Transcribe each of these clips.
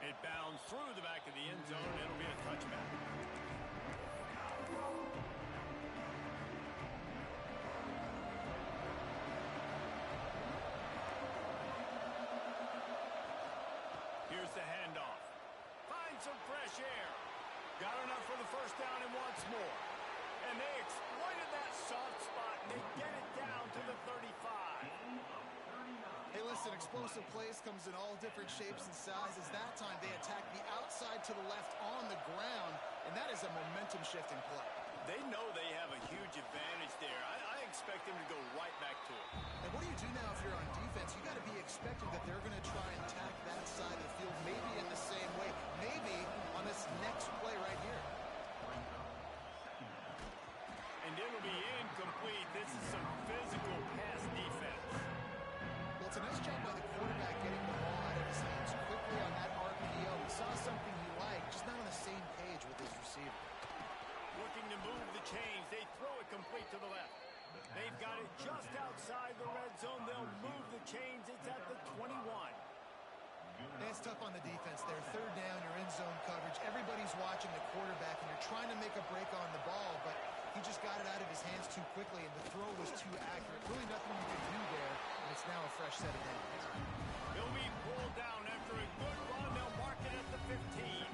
It bounds through the back of the end zone. It'll be a touchback. Here's the handoff. Find some fresh air. Got enough for the first down and wants more. And they exploited that soft spot, and they get it down to the 35. Hey, listen, explosive plays comes in all different shapes and sizes. That time they attack the outside to the left on the ground, and that is a momentum-shifting play. They know they have a huge advantage there. I expect them to go right back to it. And what do you do now if you're on defense? You got to be expecting that they're going to try and attack that side of the field, maybe in the same way, maybe on this next play right here. And it'll be incomplete. This is some physical pass defense. Well, it's a nice job by the quarterback getting the ball out of his hands quickly on that RPO. He saw something he liked, just not on the same page with his receiver. Looking to move the chains. They throw it complete to the left. They've got it just outside the red zone. They'll move the chains. It's at the 21. That's tough on the defense there. Third down, you're in zone coverage. Everybody's watching the quarterback, and you're trying to make a break on the ball, but he just got it out of his hands too quickly, and the throw was too accurate. Really nothing you could do there, and it's now a fresh set of downs. He'll be pulled down after a good run. They'll mark it at the 15.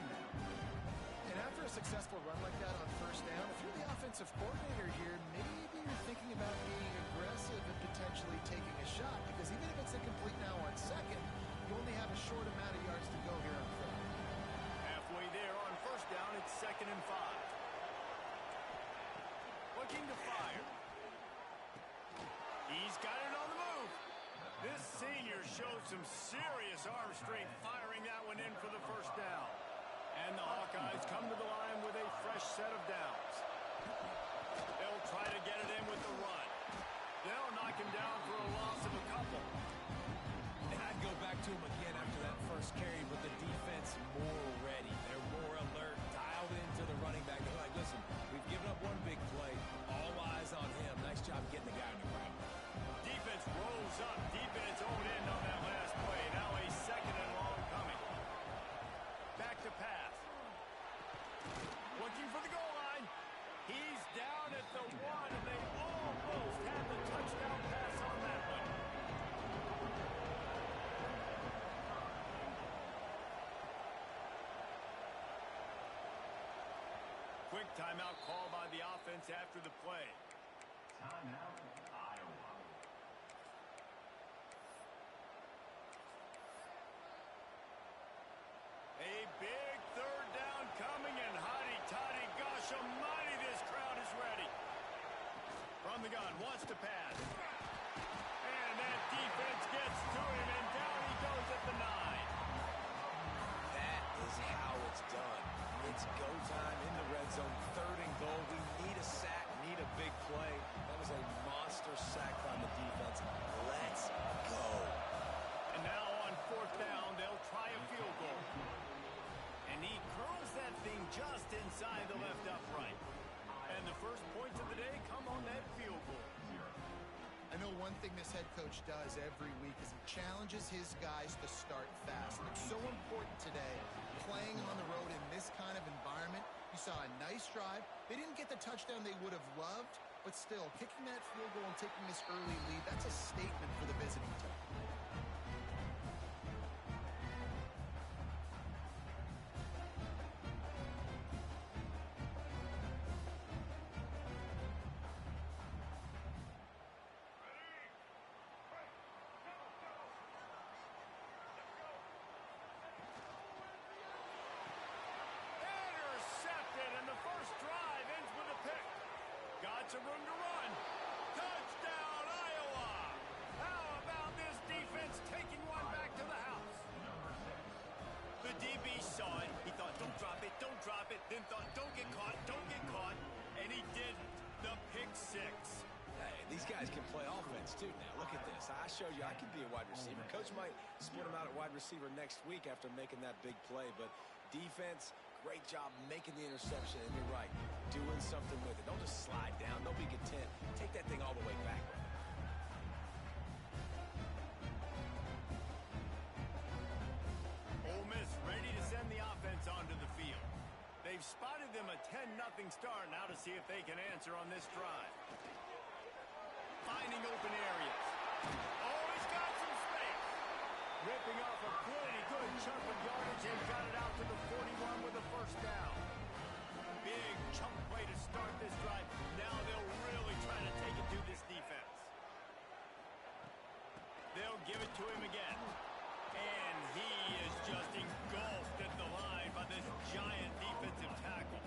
And after a successful run like that on first down, if you're the offensive coordinator here, maybe you're thinking about being aggressive and potentially taking a shot, because even if it's incomplete now on second, you only have a short amount of yards to go here on third. Halfway there on first down, it's 2nd and 5. Looking to fire. He's got it on the move. This senior showed some serious arm strength firing that one in for the first down. And the Hawkeyes come to the line with a fresh set of downs. They'll try to get it in with the run. They'll knock him down for a loss of a couple. And I'd go back to him again after that first carry, but the defense more ready. They're more alert, dialed into the running back. They're like, listen, we've given up one big play. All eyes on him. Nice job getting the guy on the ground. Defense rolls up deep in its own end on that last play. Now a 2nd and long coming. Back to pass. Looking for the goal line. He's down at the 1, and they almost had the touchdown pass on that one. Quick timeout call by the offense after the play. Timeout, Iowa. A big third down coming, and hotty-toddy, gosh almighty, this crowd is ready. From the gun, wants to pass. And that defense gets to him, and down he goes at the 9. That is how it's done. It's go time in the red zone, 3rd and goal. We need a sack, need a big play. That was a monster sack by the defense. Let's go. And now on 4th down, they'll try a field goal. And he curls that thing just inside the left upright. And the first points of the day come on that field goal. I know one thing this head coach does every week is he challenges his guys to start fast. And it's so important today, playing on the road in this kind of environment. You saw a nice drive. They didn't get the touchdown they would have loved, but still, kicking that field goal and taking this early lead, that's a statement for the visiting team. Got some room to run. Touchdown, Iowa! How about this defense taking one back to the house? The DB saw it. He thought, don't drop it, don't drop it. Then thought, don't get caught, don't get caught. And he didn't. The pick 6. Hey, these guys can play offense, too, now. Look at this. I showed you I can be a wide receiver. Coach might split him out at wide receiver next week after making that big play, but defense, great job making the interception, and you're right, doing something with it. Don't just slide down. Don't be content. Take that thing all the way back. Ole Miss ready to They've spotted them a 10-0 start. Now to see if they can answer on this drive. Finding open areas. Oh, he's got some space. Ripping off a pretty good chunk of yardage and got it out to the 41 with a first down. Big chunk play to start this drive. Now they'll really try to take it to this defense. They'll give it to him again. And he is just engulfed at the line by this giant defensive tackle.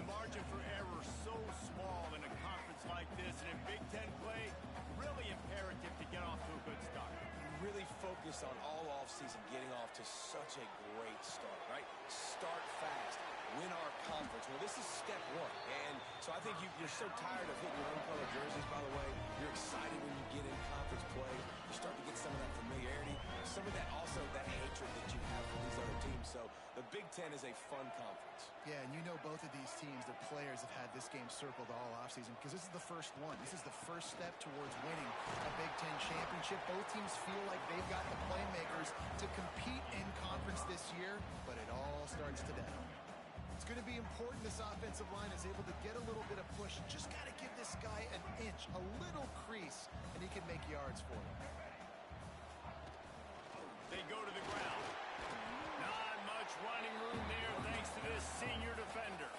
The margin for error so small in a conference like this, and in Big Ten play, really imperative to get off to a good start. Really focused on all offseason getting off to such a great start, right? Start fast. Win our conference. Well, this is step one. And so I think you're so tired of hitting your own color jerseys, by the way. You're excited when you get in conference play. You start to get some of that familiarity, some of that also that hatred that you have for these other teams. So the Big Ten is a fun conference. Yeah, and you know both of these teams, their players have had this game circled all offseason because this is the first one. This is the first step towards winning a Big Ten championship. Both teams feel like they've got the playmakers to compete in conference this year, but it all starts today. It's going to be important this offensive line is able to get a little bit of push. Just got to give this guy an inch, a little crease, and he can make yards for him. They go to the ground. Not much running room there thanks to this senior defender.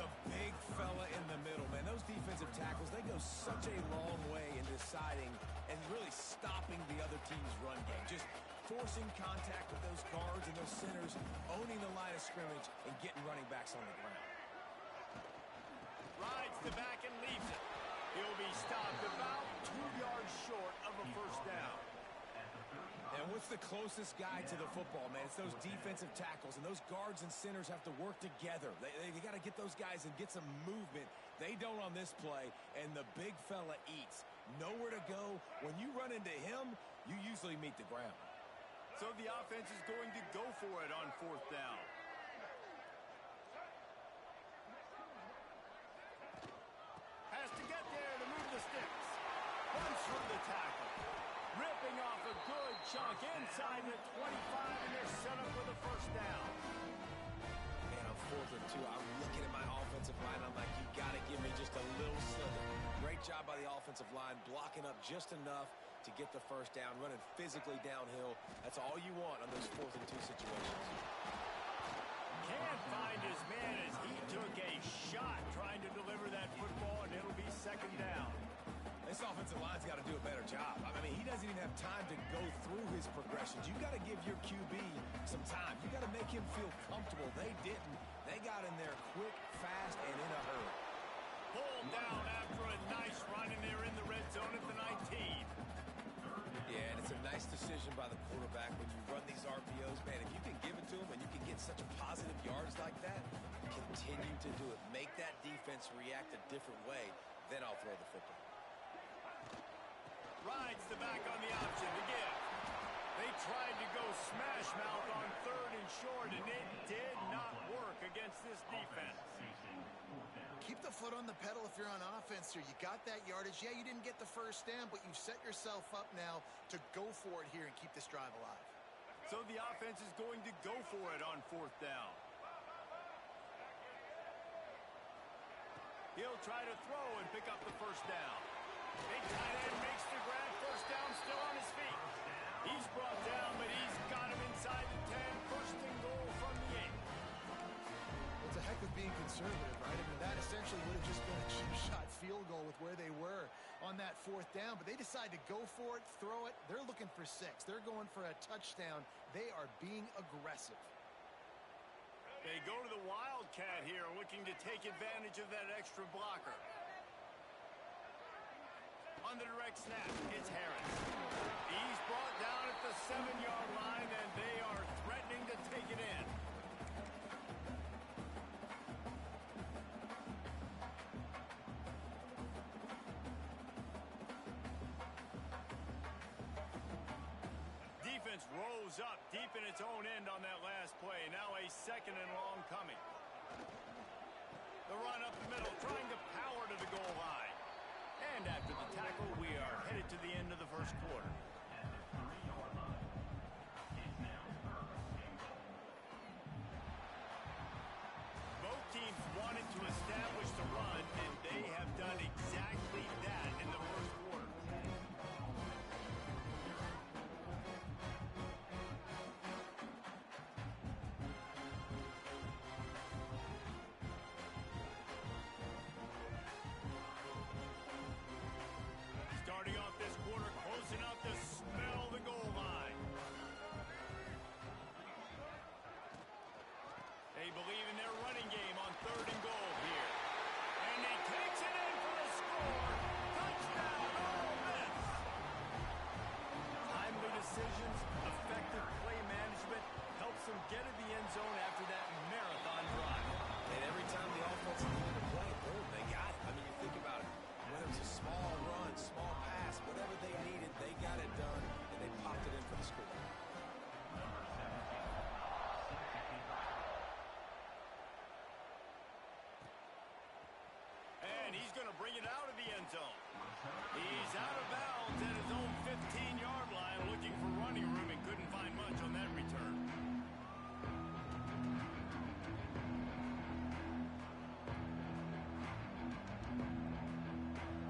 The big fella in the middle, man. Those defensive tackles, they go such a long way in deciding and really stopping the other team's run game. Just forcing contact with those guards and those centers, owning the line of scrimmage, and getting running backs on the ground. Rides the back and leaves it. He'll be stopped about 2 yards short of a first down. And what's the closest guy to the football, man? It's those defensive tackles, and those guards and centers have to work together. They got to get those guys and get some movement. They don't on this play, and the big fella eats. Nowhere to go. When you run into him, you usually meet the ground. So the offense is going to go for it on fourth down. Has to get there to move the sticks. Runs through the tackle. Ripping off a good chunk inside the 25, and they're set up with a first down. Man, on 4th and 2, I'm looking at my offensive line. I'm like, you got to give me just a little slither. Great job by the offensive line, blocking up just enough to get the first down, running physically downhill. That's all you want on those 4th and 2 situations. Can't find his man as he took a shot trying to deliver that football, and it'll be second down. This offensive line's got to do a better job. I mean, he doesn't even have time to go through his progressions. You got to give your QB some time. You got to make him feel comfortable. They didn't. They got in there quick, fast, and in a hurry. Pulled down after a nice run, and they're in the red zone at the 19. Yeah, and it's a nice decision by the quarterback when you run these RPOs. Man, if you can give it to him and you can get such positive yards like that, continue to do it. Make that defense react a different way, then I'll throw the football. Rides the back on the option to give. They tried to go smash mouth on 3rd and short, and it did not work against this defense. Keep the foot on the pedal if you're on offense here. You got that yardage. Yeah, you didn't get the first down, but you've set yourself up now to go for it here and keep this drive alive. So the offense is going to go for it on 4th down. He'll try to throw and pick up the first down. Big tight end makes the grab. First down, still on his feet. He's brought down, but he's got him inside the 10. First and goal from the 8. It's a heck of being conservative, right? I mean, that essentially would have just been a cheap shot field goal with where they were on that 4th down, but they decide to go for it, throw it. They're looking for 6. They're going for a touchdown. They are being aggressive. They go to the Wildcat here, looking to take advantage of that extra blocker. On the direct snap, it's Harris. He's brought down at the 7-yard line, and they are threatening to take it in. Defense rose up deep in its own end on that last play. Now a 2nd and long coming. The run up the middle, trying to power to the goal line. And after the tackle, we are headed to the end of the first quarter. wanted to establish the run, and they have done exactly that in the first quarter. Starting off this quarter, close enough to smell the goal line. They believe in their running game on 3rd and goal here. And he takes it in for the score. Touchdown, Ole Miss. Timely decisions, effective play management helps them get in the end zone after that marathon drive. And every time the offense needed to play, boom, they got it. I mean, you think about it. Whether it's a small run, small pass, whatever they needed, they got it done, and they popped it in for the score. And he's going to bring it out of the end zone. He's out of bounds at his own 15-yard line, looking for running room and couldn't find much on that return.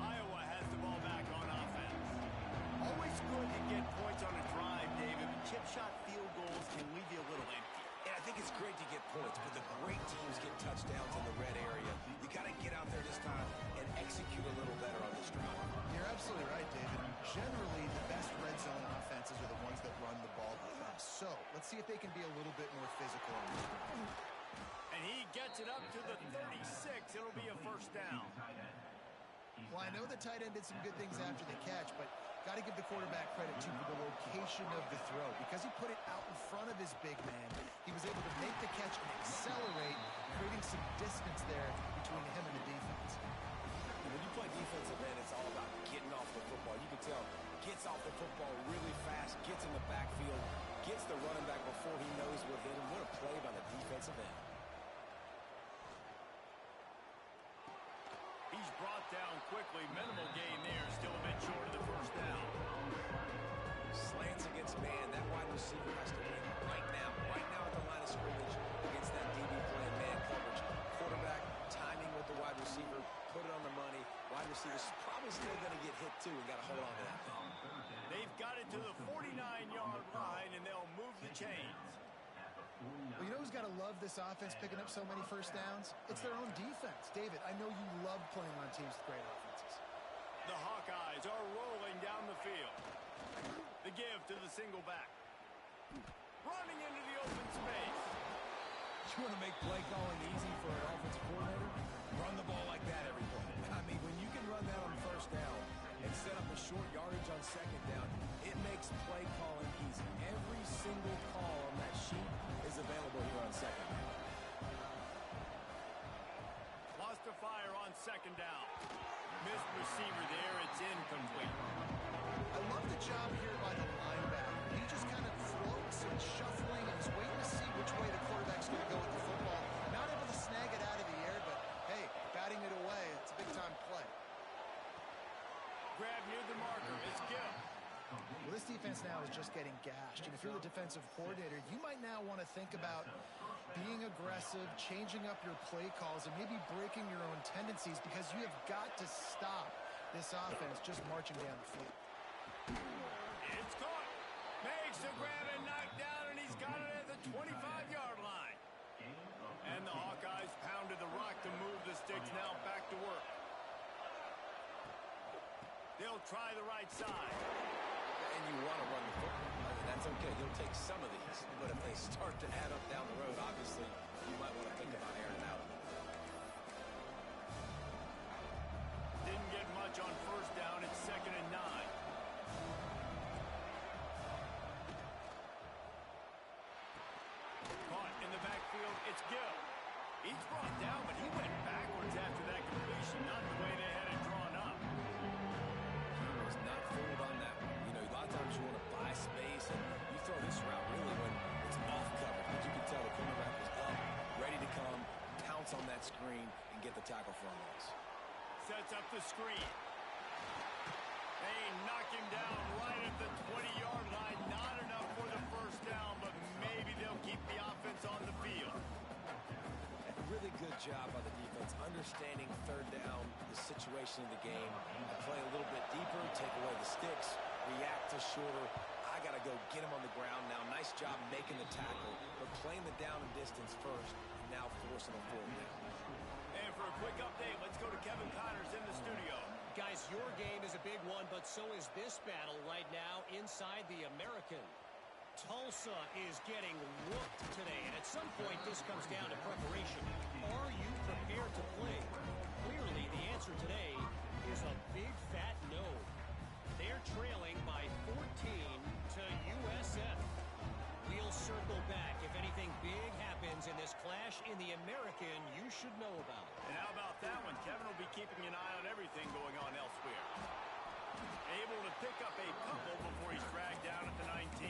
Iowa has the ball back on offense. Always good to get points on a drive, David, but chip shot field goals can leave you a little empty. And I think it's great to get points, but the great teams get touchdowns in the red area. You got to get out there this time and execute a little better on this drive. You're absolutely right, David. Generally, the best red zone offenses are the ones that run the ball the best. So, let's see if they can be a little bit more physical. And he gets it up to the 36. It'll be a first down. Well, I know the tight end did some good things after the catch, but got to give the quarterback credit, too, for the location of the throw. Because he put it out in front of his big man, he was able to make the catch and accelerate, creating some distance there between him and the defense. When you play defensive end, it's all about getting off the football. You can tell, gets off the football really fast, gets in the backfield, gets the running back before he knows what hit him. What a play by the defensive end. He's brought down quickly. Minimal gain there. Still a bit short of the first down. Slants against man. That wide receiver has to win right now at the line of scrimmage against that DB playing man coverage. Quarterback, timing with the wide receiver, put it on the money. Wide receiver's probably still going to get hit, too, and got to hold on to that thing. They've got it to the 49-yard line, and they'll move the chains. Well, you know who's got to love this offense picking up so many first downs? It's their own defense. David, I know you love playing on teams with great offenses. The Hawkeyes are rolling down the field. The give to the single back. Running into the open space. You want to make play calling easy for an offensive coordinator? Run the ball like that every play. I mean, when you can run that on first down and set up a short yardage on second down, it makes play calling easy. Every single call on that sheet is available here on second down. Lost a fire on second down. Missed receiver there. It's incomplete. I love the job here by the linebacker. He just kind of floats and shuffling and is waiting to see which way the quarterback's going to go with the football. Not able to snag it out of the air, but hey, batting it away, it's a big-time play. Grab near the marker. It's Gill. Well, this defense now is just getting gashed. And if you're the defensive coordinator, you might now want to think about being aggressive, changing up your play calls, and maybe breaking your own tendencies because you have got to stop this offense just marching down the field. It's caught. Makes the grab and knocked down, and he's got it at the 25-yard line. And the Hawkeyes pounded the rock to move the sticks now back to work. They'll try the right side. And you want to run the football. I mean, that's okay. You'll take some of these. But if they start to add up down the road, obviously, you might want to think about airing it out. Didn't get much on first down. It's 2nd and 9. Caught in the backfield. It's Gill. He's brought down, but he went backwards after that completion. Not the way they had it drawn up. Was not fooled on that one. You know, a lot of times you want to buy space, and you throw this route really when it's off coverage. But you can tell the cornerback was up, ready to come, pounce on that screen, and get the tackle for a loss. Sets up the screen. They knock him down right at the 20-yard line. Not enough for the first down, but maybe they'll keep the offense on the field. really good job by the defense understanding third down, the situation of the game, and play a little bit deeper, take away the sticks, react to shorter. I got to go get him on the ground now. Nice job making the tackle, but playing the down and distance first, and now forcing a fourth down. And for a quick update, let's go to Kevin Connors in the studio. Guys, your game is a big one, but so is this battle right now inside the American. Tulsa is getting whooped today, and at some point this comes down to preparation. Are you prepared to play? Clearly, the answer today is a big fat no. They're trailing by 14 to USF. We'll circle back if anything big happens in this clash in the American you should know about. And how about that one? Kevin will be keeping an eye on everything going on elsewhere. Able to pick up a couple before he's dragged down at the 19.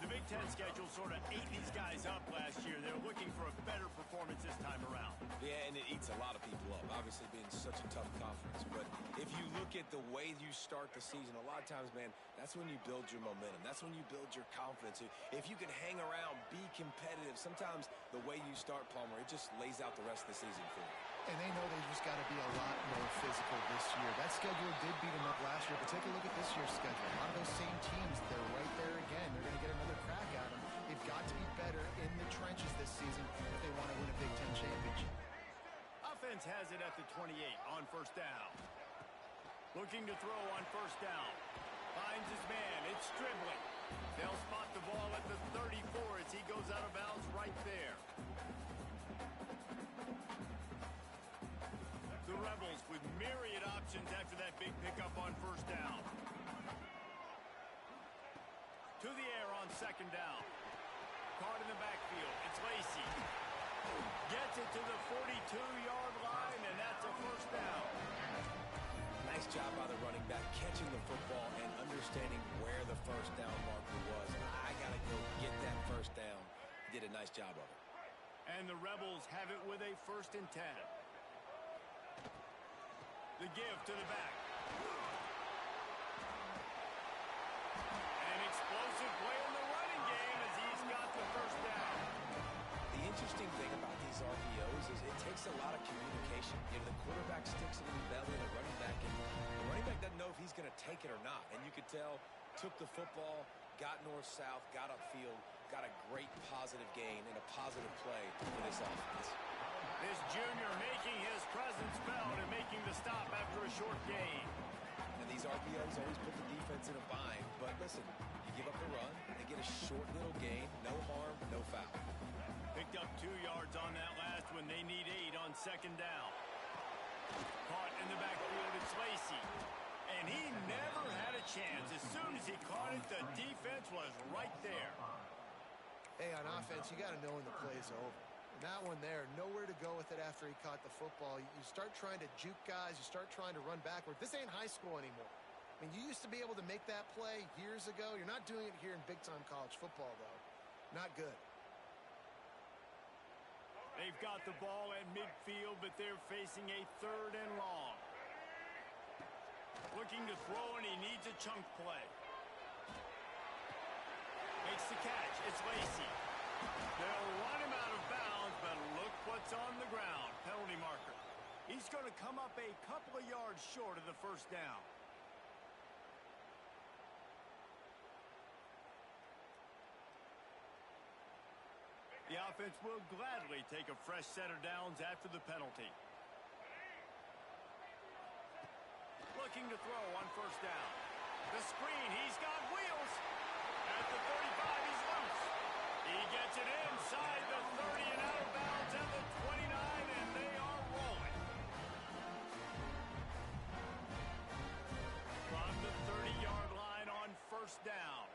The Big Ten schedule sort of ate these guys up last year. They're looking for a better performance this time around. Yeah, and it eats a lot of people up, obviously being such a tough conference. But if you look at the way you start the season, a lot of times, man, that's when you build your momentum. That's when you build your confidence. If you can hang around, be competitive, sometimes the way you start, Palmer, it just lays out the rest of the season for you. And they know they just got to be a lot more physical this year. That schedule did beat them up last year, but take a look at this year's schedule. A lot of those same teams, they're right there again. They're going to get another crack at them. They've got to be better in the trenches this season if they want to win a Big Ten championship. Offense has it at the 28 on first down. Looking to throw on first down. Finds his man. It's Stribling. They'll spot the ball at the 34 as he goes out of bounds right there. The Rebels with myriad options after that big pickup on first down. To the air on second down. Caught in the backfield. It's Lacey. Gets it to the 42-yard line, and that's a first down. Nice job by the running back, catching the football and understanding where the first down marker was. I got to go get that first down. He did a nice job of it. And the Rebels have it with a 1st and 10. The give to the back. An explosive play in the running game as he's got the first down. The interesting thing about these RPOs is it takes a lot of communication. You know, the quarterback sticks it in the belly of the running back, and the running back doesn't know if he's going to take it or not. And you could tell, took the football, got north-south, got upfield, got a great positive gain and a positive play for this offense. This junior making his presence felt and making the stop after a short gain. And these RPOs always put the defense in a bind. But listen, you give up the run, they get a short little gain, no harm, no foul. Picked up 2 yards on that last one. They need 8 on second down. Caught in the backfield, it's Lacey. And he never had a chance. As soon as he caught it, the defense was right there. Hey, on offense, you got to know when the play's over. That one there, nowhere to go with it after he caught the football. You start trying to juke guys. You start trying to run backward. This ain't high school anymore. I mean, you used to be able to make that play years ago. You're not doing it here in big-time college football, though. Not good. They've got the ball at midfield, but they're facing a 3rd and long. Looking to throw, and he needs a chunk play. Makes the catch. It's Lacey. They'll run him out of bounds, but look what's on the ground. Penalty marker. He's going to come up a couple of yards short of the first down. The offense will gladly take a fresh set of downs after the penalty. Looking to throw on first down. The screen, he's got wheels. At the 35, he's loose. He gets it inside the 30 and out of bounds at the 29, and they are rolling. From the 30-yard line on first down.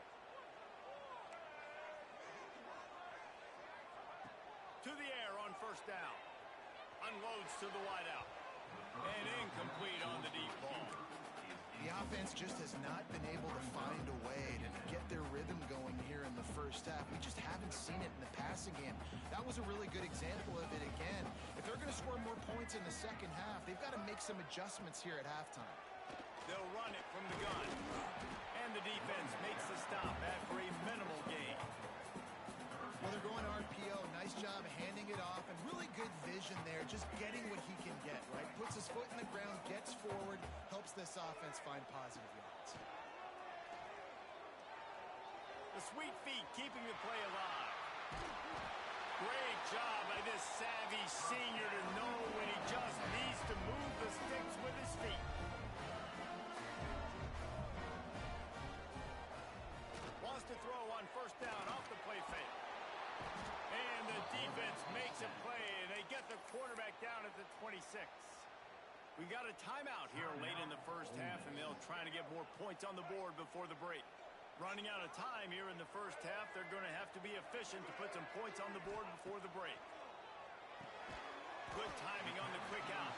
To the air on first down. Unloads to the wideout. And incomplete on the deep ball. The offense just has not been able to find a way to get their rhythm going here in the first half. We just haven't seen it in the passing game. That was a really good example of it again. If they're going to score more points in the second half, they've got to make some adjustments here at halftime. They'll run it from the gun. And the defense makes the stop after a minimal gain. Well, they're going RPO. Nice job handing it off, and really good vision there, just getting what he can get, right? Puts his foot in the ground, gets forward, helps this offense find positive yards. The sweet feet keeping the play alive. Great job by this savvy senior to know when he just needs to move the sticks with his feet. Wants to throw on first down off the play fake. And the defense makes a play, and they get the quarterback down at the 26. We got a timeout here late in the first half, and they'll try to get more points on the board before the break. Running out of time here in the first half, they're going to have to be efficient to put some points on the board before the break. Good timing on the quick out.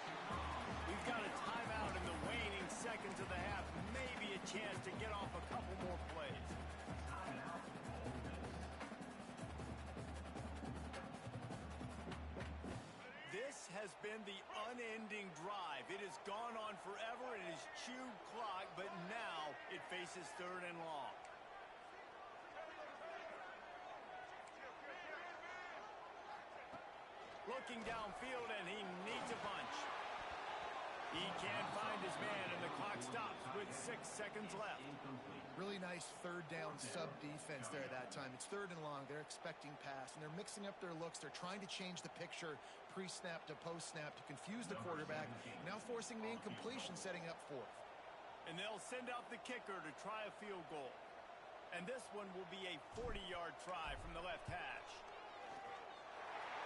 We've got a timeout in the waning seconds of the half. Maybe a chance to get off a couple more plays. This has been the unending drive. It has gone on forever. It has chewed clock, but now it faces third and long. Looking downfield, and he needs a bunch. He can't find his man, and the clock stops with 6 seconds left. Really nice third down sub defense there at that time. It's third and long. They're expecting pass, and they're mixing up their looks. They're trying to change the picture pre-snap to post-snap to confuse the quarterback, now forcing the incompletion, setting up fourth. And they'll send out the kicker to try a field goal. And this one will be a 40-yard try from the left hash.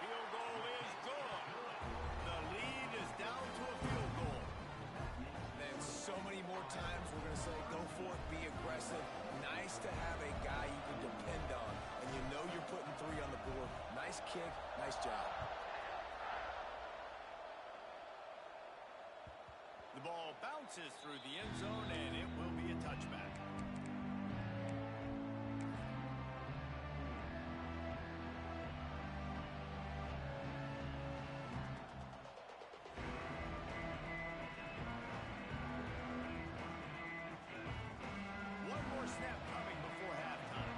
Field goal is good. The lead is down to a field goal. Man, so many more times we're going to say, go for it, be aggressive. Nice to have a guy you can depend on, and you know you're putting 3 on the board. Nice kick, nice job. The ball bounces through the end zone, and it will be a touchback. One more snap coming before halftime.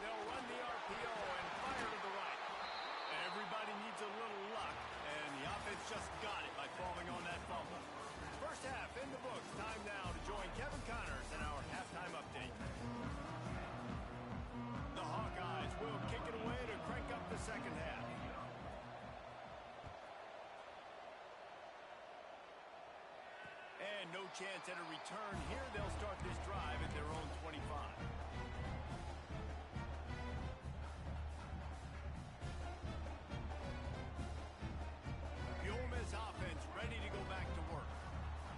They'll run the RPO and fire to the right. Everybody needs a little luck, and the offense just got it by falling on that fumble. First half in the books. Time now to join Kevin Connors in our halftime update. The Hawkeyes will kick it away to crank up the second half. And no chance at a return here. They'll start this drive at their own 25. The Ole Miss offense ready to go back to work.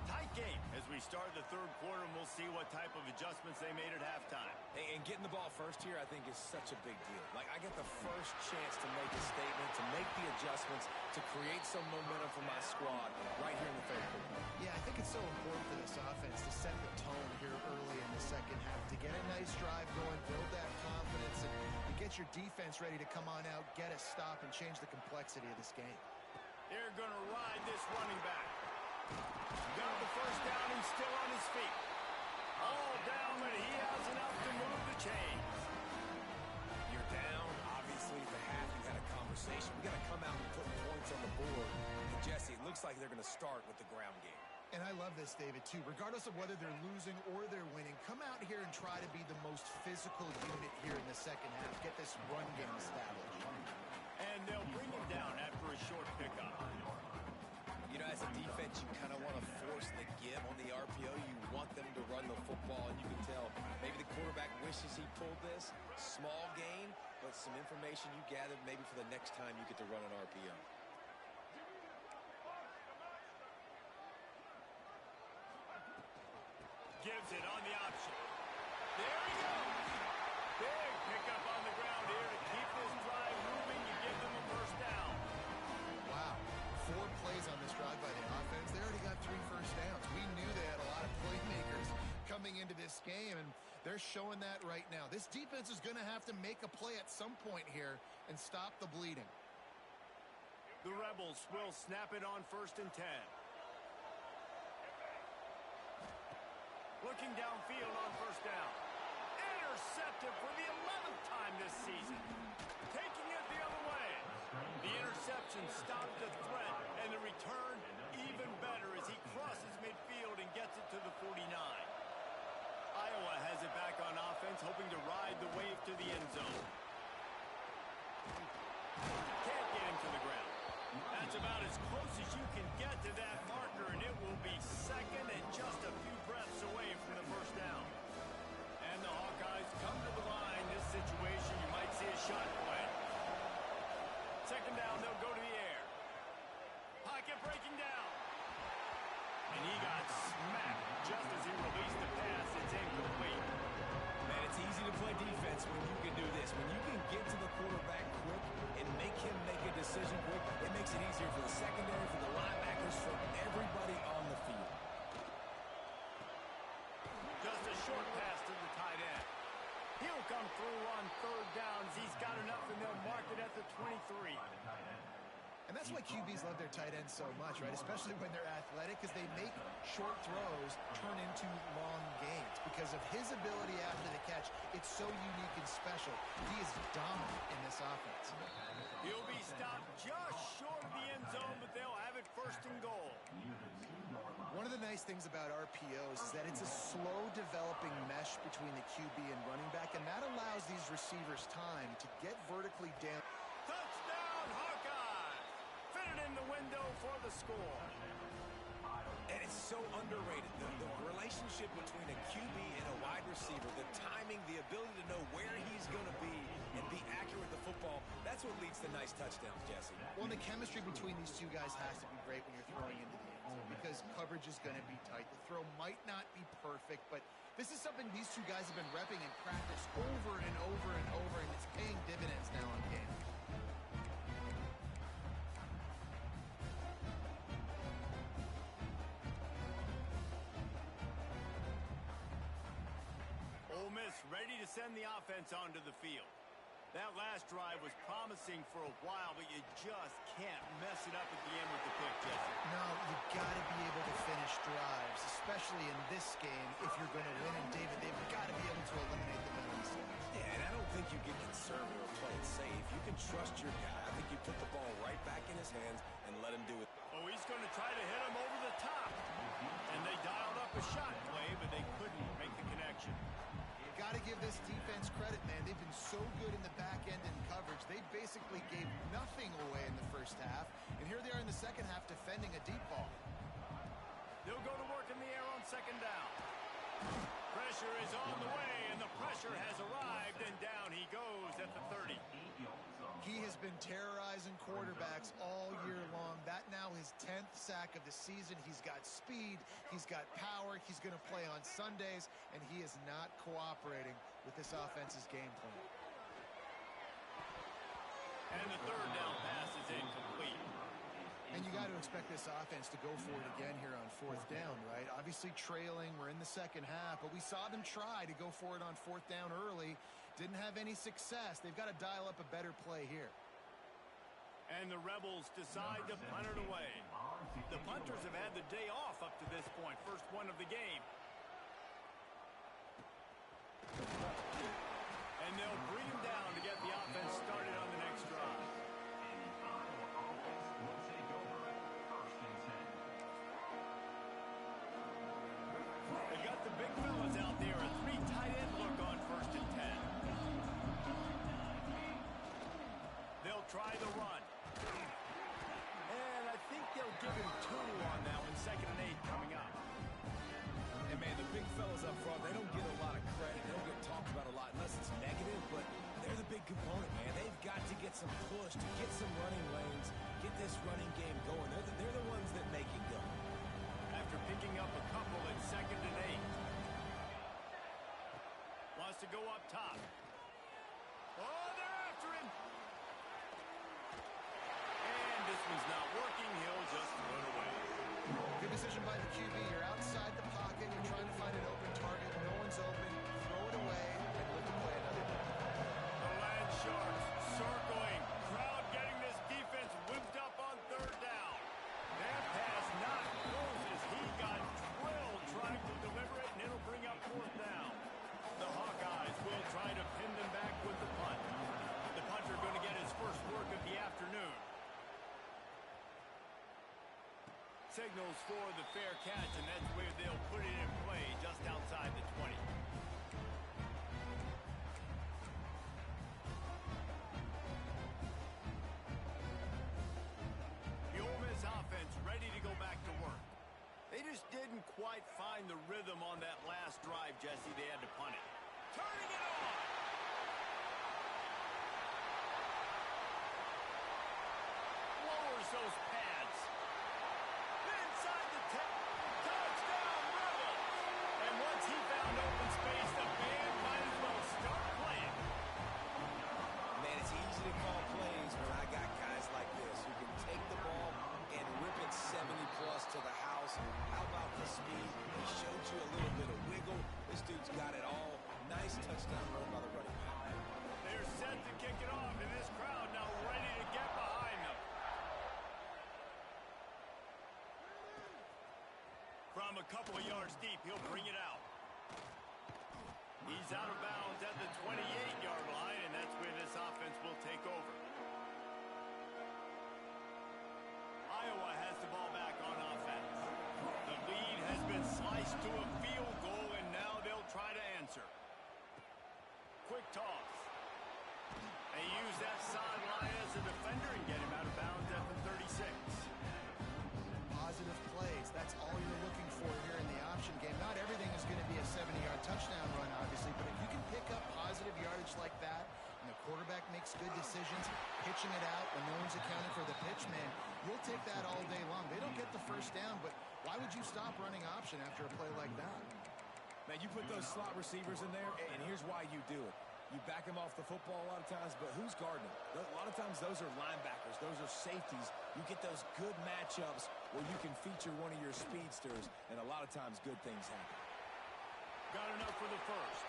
Tight game as we start the third quarter, and we'll see what type of adjustments they made at halftime. And getting the ball first here, I think, is such a big deal. Like, I get the first chance to make a statement, to make the adjustments, to create some momentum for my squad right here in the third quarter. Yeah, I think it's so important for this offense to set the tone here early in the second half, to get a nice drive going, build that confidence, and get your defense ready to come on out, get a stop, and change the complexity of this game. They're going to ride this running back. Got the first down. He's still on his feet. All down, but he has enough to move the chains. You're down. Obviously, at the half, you had a conversation. We got to come out and put points on the board. And Jesse, it looks like they're going to start with the ground game. And I love this, David, too. Regardless of whether they're losing or they're winning, come out here and try to be the most physical unit here in the second half. Get this run game established. And they'll bring him down after a short pickup. You know, as a defense, you kind of want to force the give on the RPO. You want them to run the football, and you can tell maybe the quarterback wishes he pulled this. Small gain, but some information you gathered maybe for the next time you get to run an RPO. Gives it on the option. There he goes. Big pickup on the ground here to keep this drive moving. You give them a first down. Wow. 4 plays on this drive by the offense. They already got 3 first downs. We knew they had a lot of playmakers coming into this game, and they're showing that right now. This defense is going to have to make a play at some point here and stop the bleeding. The Rebels will snap it on 1st and 10. Looking downfield on first down. Intercepted for the 11th time this season. Taking it the other way. The interception stopped the threat, and the return even better as he crosses midfield and gets it to the 49. Iowa has it back on offense, hoping to ride the wave to the end zone. Can't get him to the ground. That's about as close as you can get to that marker, and it will be second and just a few breaths away from the first down. And the Hawkeyes come to the line. This situation, you might see a shot play. Second down, they'll go to the air. Pocket breaking down. And he got smacked just as he released the pass. It's incomplete. Man, it's easy to play defense when you can do this. When you can get to the quarterback quick and make him make a decision quick, it makes it easier for the secondary, for the linebackers, for everybody on the field. Just a short pass to the tight end. He'll come through on third downs. He's got enough, and they'll mark it at the 23. And that's why QBs love their tight ends so much, right? Especially when they're athletic, because they make short throws turn into long gains. Because of his ability after the catch, it's so unique and special. He is dominant in this offense. He'll be stopped just short of the end zone, but they'll have it first and goal. One of the nice things about RPOs is that it's a slow developing mesh between the QB and running back, and that allows these receivers time to get vertically down. Touchdown, Hawkeyes! Fit it in the window for the score. And it's so underrated. The relationship between a QB and a wide receiver, the timing, the ability to know where he's going to be and be accurate with the football, that's what leads to nice touchdowns, Jesse. Well, the chemistry between these two guys has to be great when you're throwing into the end zone because coverage is going to be tight. The throw might not be perfect, but this is something these two guys have been repping in practice over and over and over, and it's paying dividends now in game. Ole Miss ready to send the offense onto the field. That last drive was promising for a while, but you just can't mess it up at the end with the pick, Jesse. No, you've got to be able to finish drives, especially in this game if you're going to win. And, David, they've got to be able to eliminate the middle mistakes. Yeah, and I don't think you get conservative or play it safe. You can trust your guy. I think you put the ball right back in his hands and let him do it. Oh, he's going to try to hit him over the top. And they dialed up a shot play, but they couldn't make the connection. Got to give this defense credit, man. They've been so good in the back end in coverage. They basically gave nothing away in the first half. And here they are in the second half defending a deep ball. They'll go to work in the air on second down. Pressure is on the way, and the pressure has arrived, and down he goes at the 30. He has been terrorizing quarterbacks all year long. That now his 10th sack of the season. He's got speed. He's got power. He's going to play on Sundays, and he is not cooperating with this offense's game plan. And the third down pass is incomplete. And you got to expect this offense to go for it again here on fourth down, right? Obviously trailing. We're in the second half, but we saw them try to go for it on fourth down early. Didn't have any success. They've got to dial up a better play here. And the Rebels decide to punt it away. The punters have had the day off up to this point. First one of the game. And they'll bring him down to get the offense started on the next drive. They got the big fellas out there. A three tight end look on first and 10. They'll try the run. And I think they'll give him 2 on that one. Second and 8 coming up. And, man, the big fellas up front, they don't get a lot of credit. They don't get talked about a lot unless it's negative, but they're the big component, man. They've got to get some push, to get some running lanes, get this running game going. They're the ones that make it go. After picking up a couple at second and 8. Wants to go up top. Oh, they're after him. And this one's not working. He'll just throw it away. Good decision by the QB. You're outside the pocket. You're trying to find an open target. No one's open. Throw it away and look to play another down. The Land Sharks circling. Crowd getting this defense whipped up on third down. That pass not close as he got drilled trying to deliver it, and it'll bring signals for the fair catch, and that's where they'll put it in play just outside the 20. The Ole Miss offense ready to go back to work. They just didn't quite find the rhythm on that last drive, Jesse. They had to punt it. Turning it on! Lowers those pads. Inside the 10. Touchdown, Rebels! And once he found open space, the band might as well start playing. Man, it's easy to call plays when I got guys like this who can take the ball and rip it 70-plus to the house. How about the speed? He showed you a little bit of wiggle. This dude's got it all. Nice touchdown run by the running back. They're set to kick it off, and this crowd now ready to get behind them. From a couple of yards deep, he'll bring it out. He's out of bounds at the 28-yard line, and that's where this offense will take over. Iowa has the ball back on offense. The lead has been sliced to a field goal, and now they'll try to answer. Quick toss. They use that sideline as a defender and get him out of bounds at the 36. Positive plays. That's all you're looking for here in the option game. Not everything is going to be a 70-yard touchdown run, obviously, but if you can pick up positive yardage like that, and the quarterback makes good decisions, pitching it out when no one's accounting for the pitch man, you'll take that all day long. They don't get the first down, but why would you stop running option after a play like that? Man, you put those slot receivers in there, and here's why you do it. You back them off the football a lot of times, but who's guarding them? A lot of times those are linebackers. Those are safeties. You get those good matchups where you can feature one of your speedsters, and a lot of times good things happen. Got enough for the first.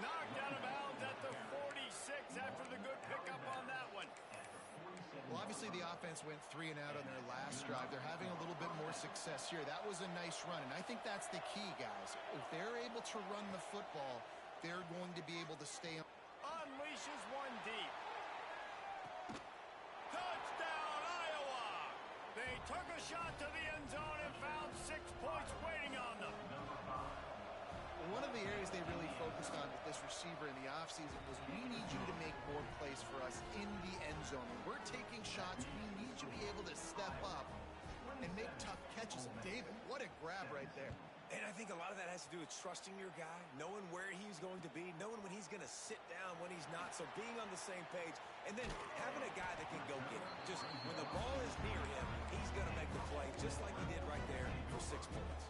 Knocked out of bounds at the 46 after the good pickup on that one. Well, obviously the offense went 3 and out on their last drive. They're having a little bit more success here. That was a nice run, and I think that's the key, guys. If they're able to run the football, they're going to be able to stay on. Unleashes one deep. Touchdown, Iowa! They took a shot to the end zone and found 6 points waiting on them. One of the areas they really focused on with this receiver in the offseason was we need you to make more plays for us in the end zone. When we're taking shots, we need you to be able to step up and make tough catches. And David, what a grab right there. And I think a lot of that has to do with trusting your guy, knowing where he's going to be, knowing when he's going to sit down, when he's not. So being on the same page, and then having a guy that can go get it. Just when the ball is near him, he's going to make the play, just like he did right there for 6 points.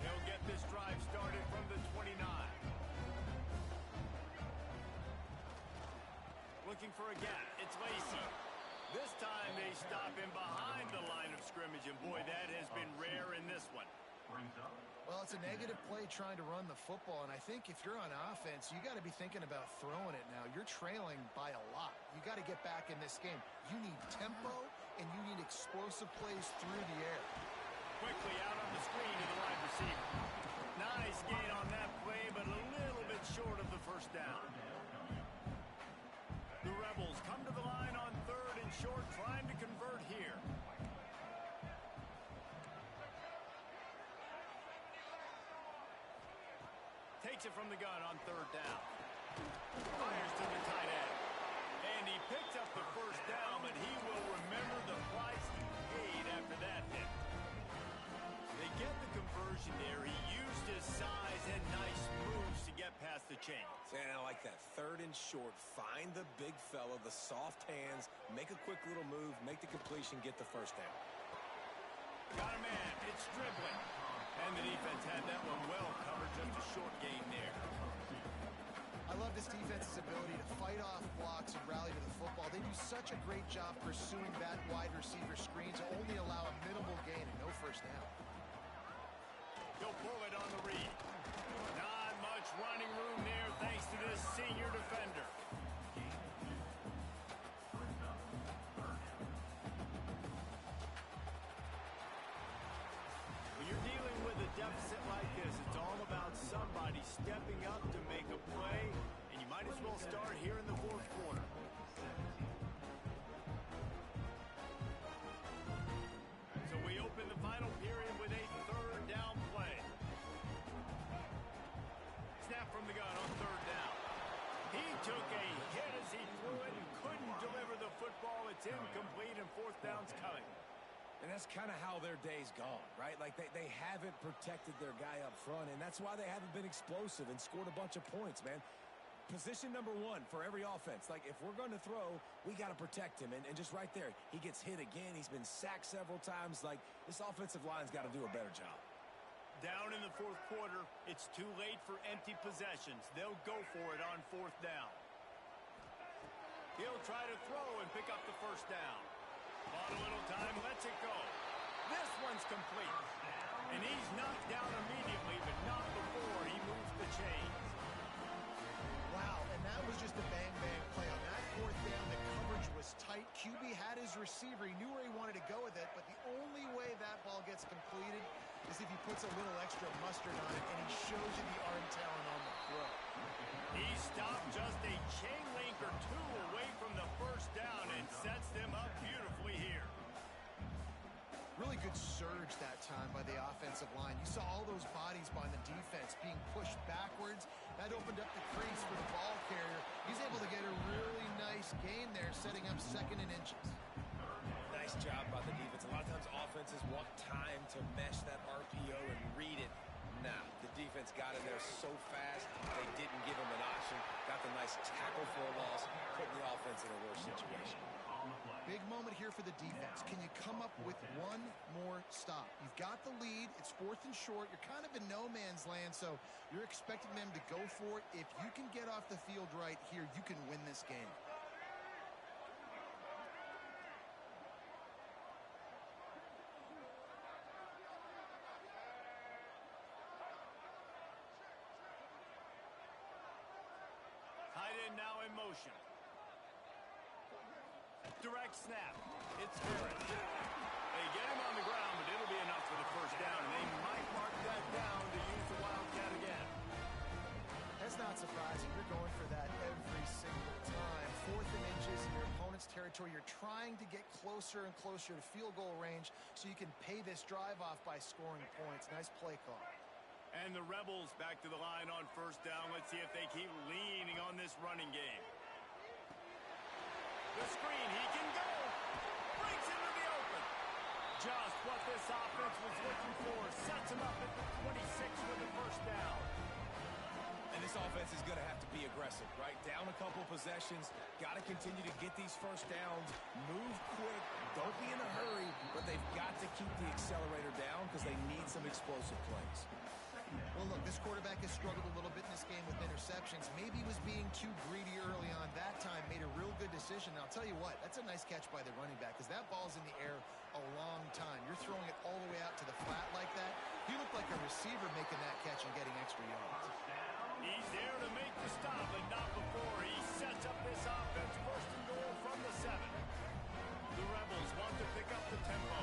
He'll get this drive started from the 29. Looking for a gap. It's Lacey. This time they stop him behind the line of scrimmage, and boy, that has been rare in this one. Well, it's a negative play trying to run the football, and I think if you're on offense, you got to be thinking about throwing it now. You're trailing by a lot. You got to get back in this game. You need tempo, and you need explosive plays through the air. Quickly out on the screen to the wide receiver. Nice gain on that play, but a little bit short of the first down. The Rebels come to the line on 3rd and short, trying to convert here. Takes it from the gun on 3rd down. Fires to the tight end. And he picks up the first down, but he will remember the price he paid after that hit. They get the conversion there. He used his size and nice moves to get past the chains. And I like that. 3rd and short. Find the big fella, the soft hands, make a quick little move, make the completion, get the first down. Got a man. It's dribbling. And the defense had that one well covered. Just a short gain there. I love this defense's ability to fight off blocks and rally to the football. They do such a great job pursuing that wide receiver screen to only allow a minimal gain and no first down. He'll pull it on the read. Not much running room there thanks to this senior defender. When you're dealing with a deficit like this, it's all about somebody stepping up to make a play, and you might as well start here in the 4th quarter. He took a hit as he threw it and couldn't deliver the football. It's incomplete, and fourth down's coming. And that's kind of how their day's gone, right? Like they haven't protected their guy up front, and that's why they haven't been explosive and scored a bunch of points, man. Position number one for every offense. Like, if we're going to throw, we got to protect him. And just right there, he gets hit again. He's been sacked several times. Like, this offensive line's got to do a better job. Down in the fourth quarter, it's too late for empty possessions. They'll go for it on fourth down. He'll try to throw and pick up the first down. On a little time, lets it go. This one's complete. And he's knocked down immediately, but not before he moves the chains. Wow, and that was just a bang-bang play. On that fourth down, the coverage was tight. QB had his receiver. He knew where he wanted to go with it, but the only way that ball gets completed is if he puts a little extra mustard on it, and he shows you the arm talent on the throw. He stopped just a chain link or two away from the first down and sets them up beautifully here. Really good surge that time by the offensive line. You saw all those bodies by the defense being pushed backwards. That opened up the crease for the ball carrier. He's able to get a really nice gain there, setting up second and inches. Nice job by the defense. A lot of times offenses want time to mesh that RPO and read it. Nah, the defense got in there so fast, they didn't give him an option. Got the nice tackle for a loss, putting the offense in a worse situation. Big moment here for the defense. Can you come up with one more stop? You've got the lead. It's fourth and short. You're kind of in no man's land, so you're expecting them to go for it. If you can get off the field right here, you can win this game. Tight end now in motion. Direct snap. It's Garrett. They get him on the ground, but it'll be enough for the first down, and they might mark that down to use the Wildcat again. That's not surprising. You're going for that every single time. Fourth and inches in your opponent's territory. You're trying to get closer and closer to field goal range so you can pay this drive off by scoring points. Nice play call. And the Rebels back to the line on first down. Let's see if they keep leaning on this running game. The screen, he can go. Breaks into the open. Just what this offense was looking for. Sets him up at the 26 with the first down. And this offense is going to have to be aggressive, right? Down a couple possessions. Got to continue to get these first downs. Move quick. Don't be in a hurry. But they've got to keep the accelerator down because they need some explosive plays. Well, look, this quarterback has struggled a little bit in this game with interceptions. Maybe he was being too greedy early on. That time made a real good decision. And I'll tell you what, that's a nice catch by the running back because that ball's in the air a long time. You're throwing it all the way out to the flat like that. He looked like a receiver making that catch and getting extra yards. He's there to make the stop, but not before. He sets up this offense first and goal from the 7. The Rebels want to pick up the tempo.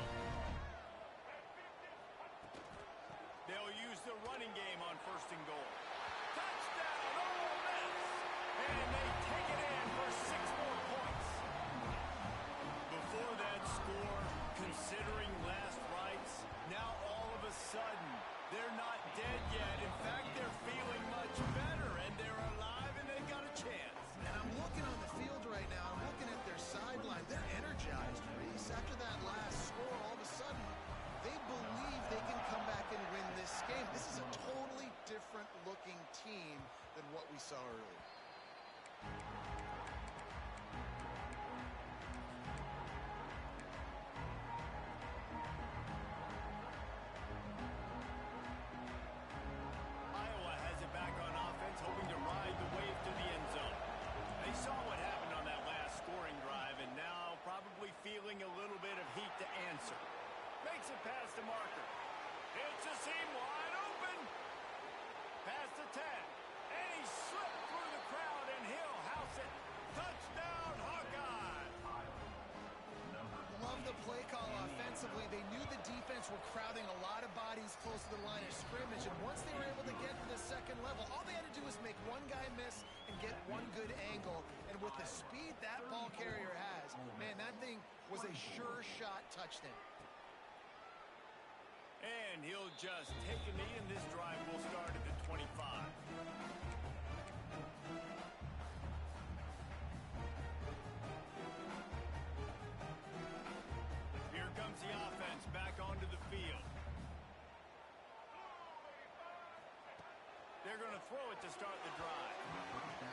They'll use the running game on first and goal. Touchdown, Ole Miss! And they take it in for 6 more points. Before that score, considering last rites, now all of a sudden, they're not dead yet. In fact, they're feeling much better, and they're alive, and they've got a chance. And I'm looking on the field right now. I'm looking at their sideline. They're energized, Reese. After that last score, all of a sudden, they believe they can come back and win this game. This is a totally different looking team than what we saw earlier. Iowa has it back on offense, hoping to ride the wave to the end zone. They saw what happened on that last scoring drive, and now probably feeling a little bit of heat to answer. Makes it past the marker. It's a seam wide open. Past the 10. And he slipped through the crowd, and he'll house it. Touchdown, Hawkeye. Love the play call offensively. They knew the defense were crowding a lot of bodies close to the line of scrimmage, and once they were able to get to the second level, all they had to do was make one guy miss and get one good angle. And with the speed that ball carrier has, man, that thing was a sure shot touchdown. And he'll just take a knee, and this drive will start at the 25. throw it to start the drive.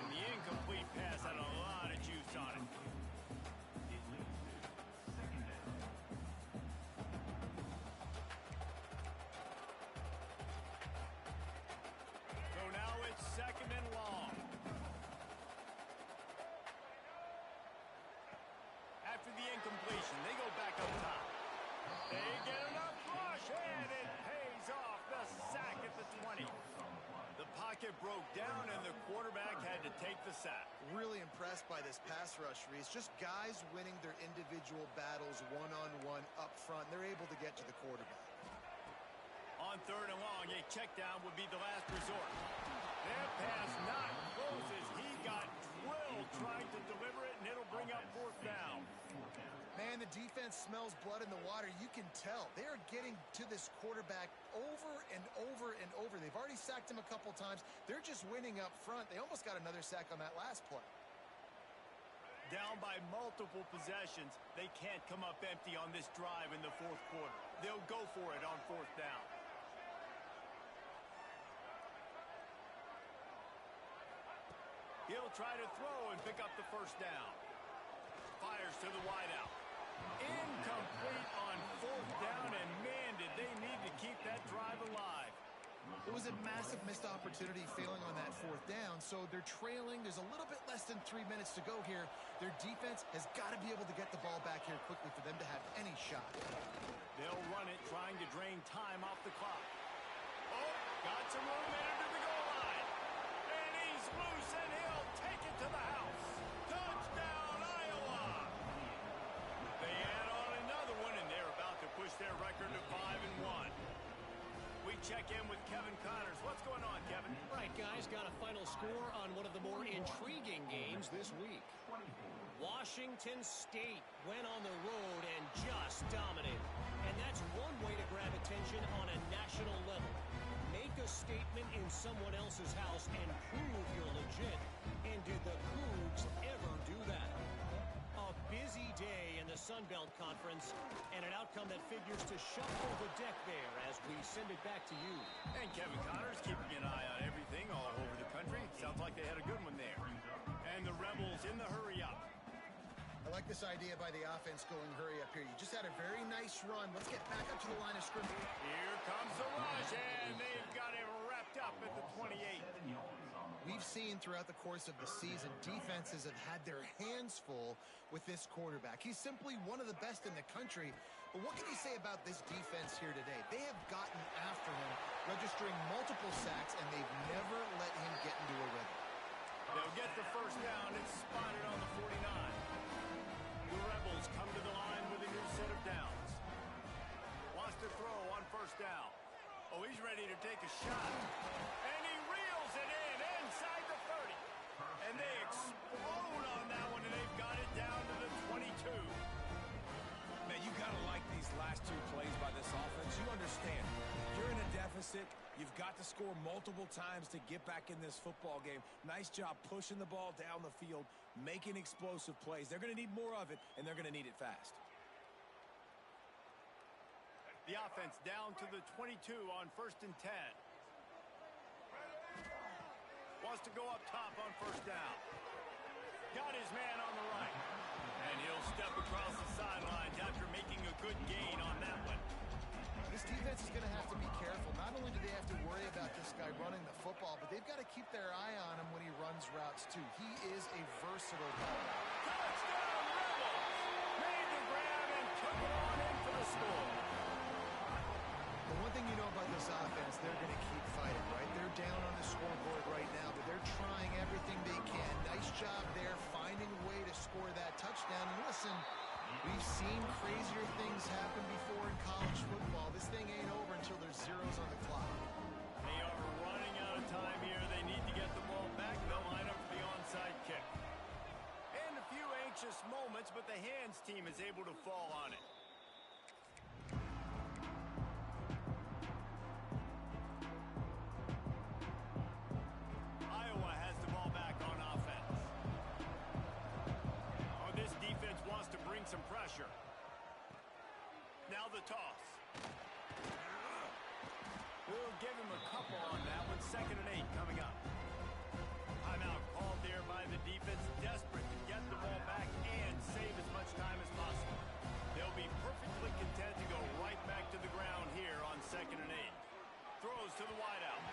And the incomplete pass had a lot of juice on it. So now it's 2nd and long. After the incompletion, they go back up top. They get enough rush, and it pays off. The sack at the 20. The pocket broke down, and the quarterback had to take the sack. Really impressed by this pass rush, Reese. Just guys winning their individual battles one-on-one up front. They're able to get to the quarterback. On 3rd and long, a check down would be the last resort. That pass not close as he got drilled trying to deliver it, and it'll bring up 4th down. Man, the defense smells blood in the water. You can tell. They are getting to this quarterback over and over and over. They've already sacked him a couple times. They're just winning up front. They almost got another sack on that last play. Down by multiple possessions, they can't come up empty on this drive in the 4th quarter. They'll go for it on 4th down. He'll try to throw and pick up the 1st down. Fires to the wideout. Incomplete on 4th down, and man, did they need to keep that drive alive. It was a massive missed opportunity failing on that 4th down, so they're trailing. There's a little bit less than 3 minutes to go here. Their defense has got to be able to get the ball back here quickly for them to have any shot. They'll run it, trying to drain time off the clock. Oh, got some room there to the goal line. And he's loose, and he'll take it to the house. Touchdown, Iowa! They add on another one, and they're about to push their record to 5-1. We check in with Kevin Connors. What's going on, Kevin? Right, guys, got a final score on one of the more intriguing games this week. Washington State went on the road and just dominated. And that's one way to grab attention on a national level. Make a statement in someone else's house and prove you're legit. And did the Cougs ever do that? A busy day in the Sun Belt Conference, and an outcome that figures to shuffle the deck there as we send it back to you. And Kevin Connors keeping an eye on everything all over the country. Sounds like they had a good one there. And the Rebels in the hurry-up. I like this idea by the offense going hurry up here. You just had a very nice run. Let's get back up to the line of scrimmage. Here comes the rush, and they've got it wrapped up at the 28. We've seen throughout the course of the season, defenses have had their hands full with this quarterback. He's simply one of the best in the country. But what can you say about this defense here today? They have gotten after him, registering multiple sacks, and they've never let him get into a rhythm. They'll get the 1st down. It's spotted on the 49. The Rebels come to the line with a new set of downs. Wants to throw on 1st down. Oh, he's ready to take a shot. And he reels it in inside the 30. And they explode on that one, and they've got it down to the 22. Man, you got to like these last 2 plays by this offense. You understand, you're in a deficit. You've got to score multiple times to get back in this football game. Nice job pushing the ball down the field, making explosive plays. They're going to need more of it, and they're going to need it fast. The offense down to the 22 on 1st and 10. Wants to go up top on 1st down. Got his man on the right. And he'll step across the sidelines after making a good gain on that one. This defense is going to have to be careful. Not only do they have to worry about this guy running the football, but they've got to keep their eye on him when he runs routes, too. He is a versatile guy. Touchdown, Rebels! Made the grab and took it on in for the score. The one thing you know about this offense, they're going to keep fighting, right? They're down on the scoreboard right now, but they're trying everything they can. Nice job there, finding a way to score that touchdown. And listen, we've seen crazier things happen before in college football. This thing ain't over until there's zeros on the clock. They are running out of time here. They need to get the ball back. They'll line up for the onside kick. And a few anxious moments, but the hands team is able to fall on it. Iowa has the ball back on offense. Oh, this defense wants to bring some pressure. Now the toss. We'll give him a couple fumble on that one. 2nd and 8 coming up. Timeout called there by the defense, desperate to get the ball back and save as much time as possible. They'll be perfectly content to go right back to the ground here on 2nd and 8. Throws to the wideout.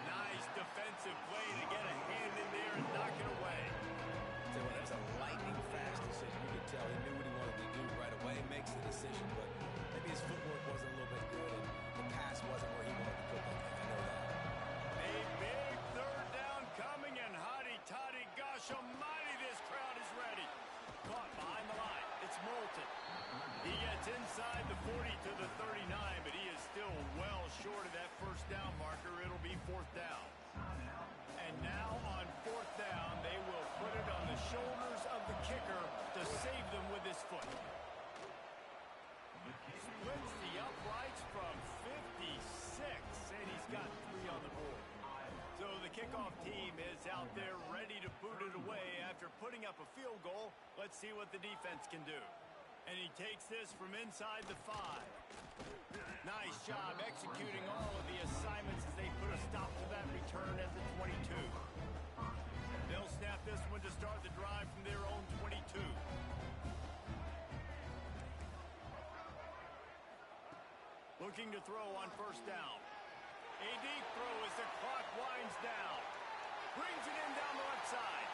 Nice defensive play to get a hand in there and knock it away. So that was a lightning-fast decision. You could tell he knew what he wanted to do right away. Makes the decision, but maybe his footwork wasn't a little bit good, and the pass wasn't where he wanted to put that. I know that. A big 3rd down coming, and hotty-toddy, gosh almighty, this crowd is ready. Caught behind the line. It's Moulton. He gets inside the 40 to the 39, but he is still well short of that 1st down marker. It'll be 4th down. And now on 4th down, they will put it on the shoulders of the kicker to save them with his foot. Splits the uprights from 56, and he's got 3 on the board. So the kickoff team is out there ready to boot it away after putting up a field goal. Let's see what the defense can do. And he takes this from inside the 5. Nice job executing all of the assignments as they put a stop to that return at the 22. They'll snap this one to start the drive from their own 22. Looking to throw on 1st down. A deep throw as the clock winds down. Brings it in down the left side.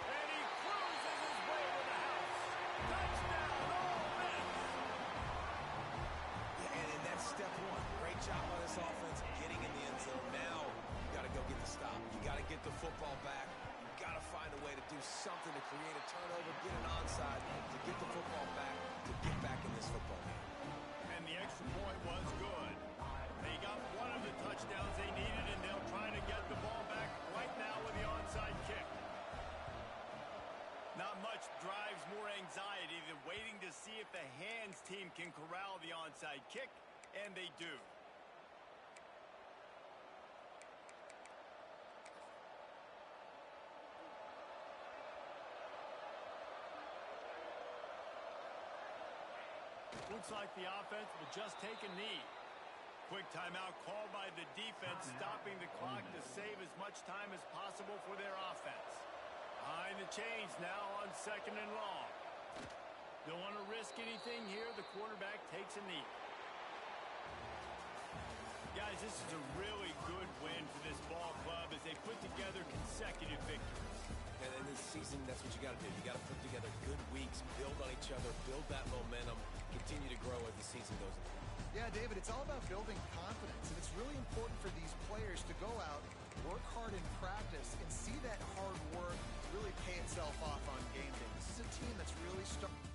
And he cruises his way to the house. Touchdown, Ole Miss! Yeah, and that's step 1. Great job on this offense getting in the end zone. Now you got to go get the stop. You got to get the football back. You got to find a way to do something to create a turnover, get an onside, to get the football back, to get back in this football game. And the extra point was good. They got one of the touchdowns they needed, and they'll try to get the ball back right now with the onside kick. Not much drives more anxiety than waiting to see if the hands team can corral the onside kick, and they do. Looks like the offense will just take a knee. Quick timeout called by the defense, stopping the clock to save as much time as possible for their offense. Behind the chains now on 2nd and long. Don't want to risk anything here. The quarterback takes a knee. Guys, this is a really good win for this ball club as they put together consecutive victories. And in this season, that's what you got to do. You got to put together good weeks, build on each other, build that momentum, continue to grow as the season goes on. Yeah, David, it's all about building confidence, and it's really important for these players to go out, work hard in practice, and see that hard work really pay itself off on game day. This is a team that's really starting.